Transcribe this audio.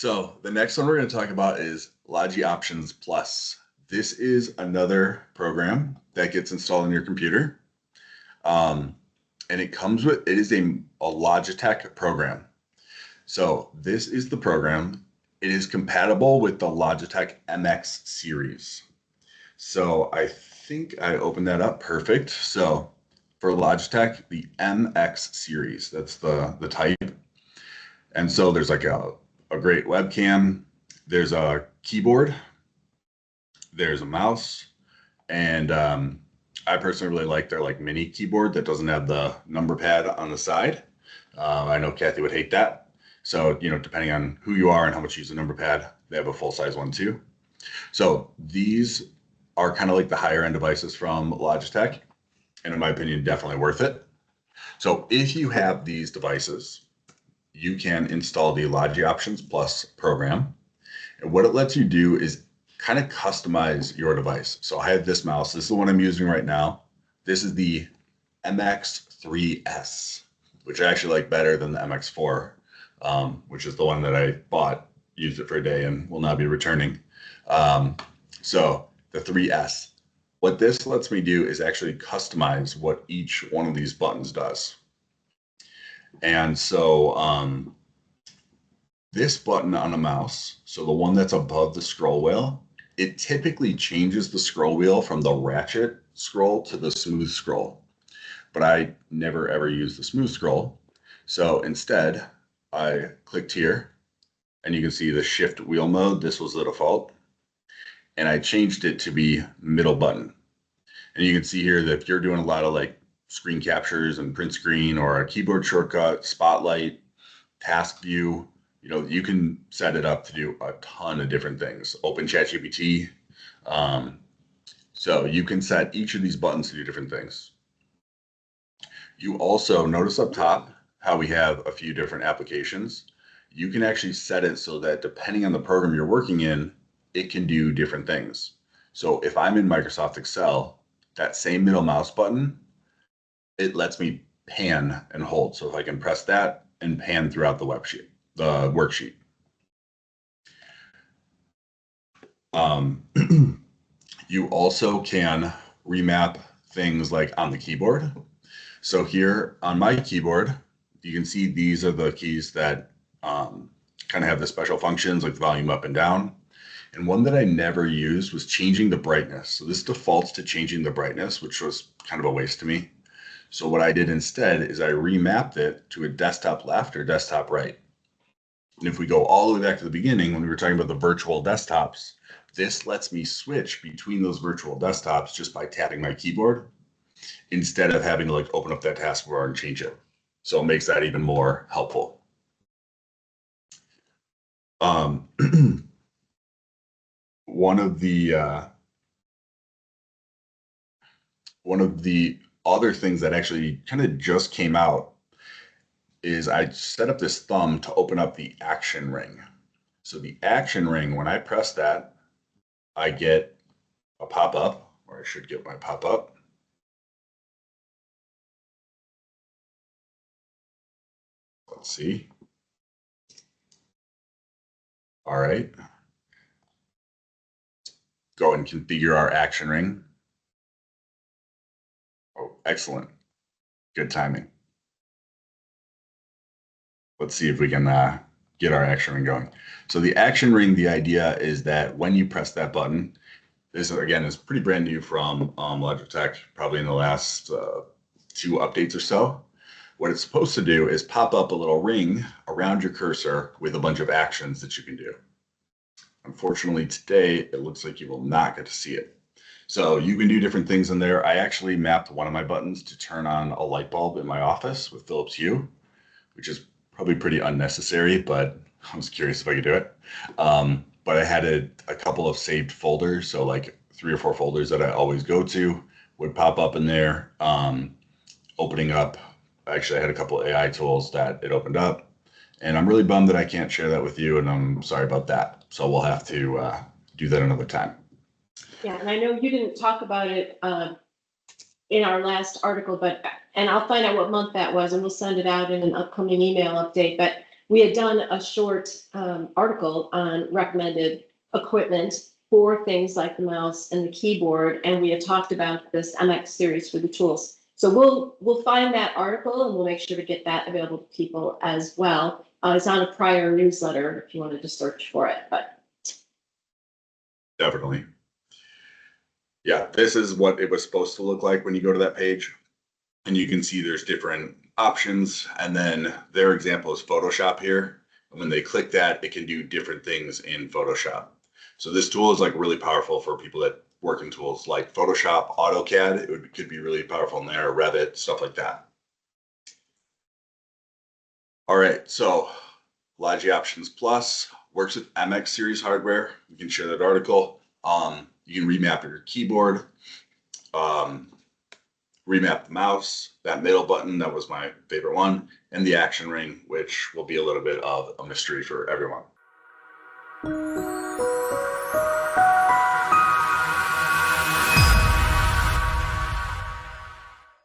So the next one we're going to talk about is Logi Options Plus. This is another program that gets installed on your computer. And it comes with, it is a Logitech program. So this is the program. It is compatible with the Logitech MX series. So I think I opened that up. Perfect. So for Logitech, the MX series, that's the type. And so there's like a great webcam. There's a keyboard. There's a mouse. And I personally really like their like mini keyboard that doesn't have the number pad on the side. I know Kathy would hate that. So, you know, depending on who you are and how much you use the number pad, they have a full size one too. So these are kind of like the higher end devices from Logitech. And in my opinion, definitely worth it. So if you have these devices, you can install the Logi Options Plus program. And what it lets you do is kind of customize your device. So I have this mouse. This is the one I'm using right now. This is the MX3S, which I actually like better than the MX4, which is the one that I bought, used it for a day, and will now be returning. So the 3S. What this lets me do is actually customize what each one of these buttons does. And so this button on a mouse, so the one that's above the scroll wheel, it typically changes the scroll wheel from the ratchet scroll to the smooth scroll. But I never ever use the smooth scroll. So instead, I clicked here and you can see the shift wheel mode. This was the default. And I changed it to be middle button. And you can see here that if you're doing a lot of like screen captures and print screen or a keyboard shortcut, spotlight, task view, you know, you can set it up to do a ton of different things. Open ChatGPT. So you can set each of these buttons to do different things. You also notice up top how we have a few different applications. You can actually set it so that depending on the program you're working in, it can do different things. So if I'm in Microsoft Excel, that same middle mouse button, it lets me pan and hold. So if I can press that and pan throughout the worksheet. You also can remap things like on the keyboard. So here on my keyboard, you can see these are the keys that kind of have the special functions like the volume up and down. And one that I never used was changing the brightness. So this defaults to changing the brightness, which was kind of a waste to me. So what I did instead is I remapped it to a desktop left or desktop right. And if we go all the way back to the beginning, when we were talking about the virtual desktops, this lets me switch between those virtual desktops just by tapping my keyboard instead of having to like open up that taskbar and change it. So it makes that even more helpful. One of the other things that actually kind of just came out is I set up this thumb to open up the action ring. So the action ring, when I press that, I get a pop-up, or I should get my pop-up. Let's see. All right. Go and configure our action ring. Oh, excellent. Good timing. Let's see if we can get our action ring going. So the action ring, the idea is that when you press that button, this again is pretty brand new from Logitech, probably in the last 2 updates or so. What it's supposed to do is pop up a little ring around your cursor with a bunch of actions that you can do. Unfortunately, today, it looks like you will not get to see it. So you can do different things in there. I actually mapped one of my buttons to turn on a light bulb in my office with Philips Hue, which is probably pretty unnecessary, but I was curious if I could do it. But I had a couple of saved folders, so like 3 or 4 folders that I always go to would pop up in there. Opening up, actually I had a couple of AI tools that it opened up, and I'm really bummed that I can't share that with you, and I'm sorry about that. So we'll have to do that another time. Yeah, and I know you didn't talk about it in our last article, and I'll find out what month that was, and we'll send it out in an upcoming email update. But we had done a short article on recommended equipment for things like the mouse and the keyboard, and we had talked about this MX series for the tools. So we'll find that article and we'll make sure to get that available to people as well. It's on a prior newsletter if you wanted to search for it, but Definitely. Yeah, this is what it was supposed to look like when you go to that page. And you can see there's different options. And then their example is Photoshop here. And when they click that, it can do different things in Photoshop. So this tool is like really powerful for people that work in tools like Photoshop, AutoCAD. Could be really powerful in there, Revit, stuff like that. All right, so Logi Options Plus works with MX series hardware. You can share that article. You can remap your keyboard, remap the mouse, that middle button, that was my favorite one, and the action ring, which will be a little bit of a mystery for everyone.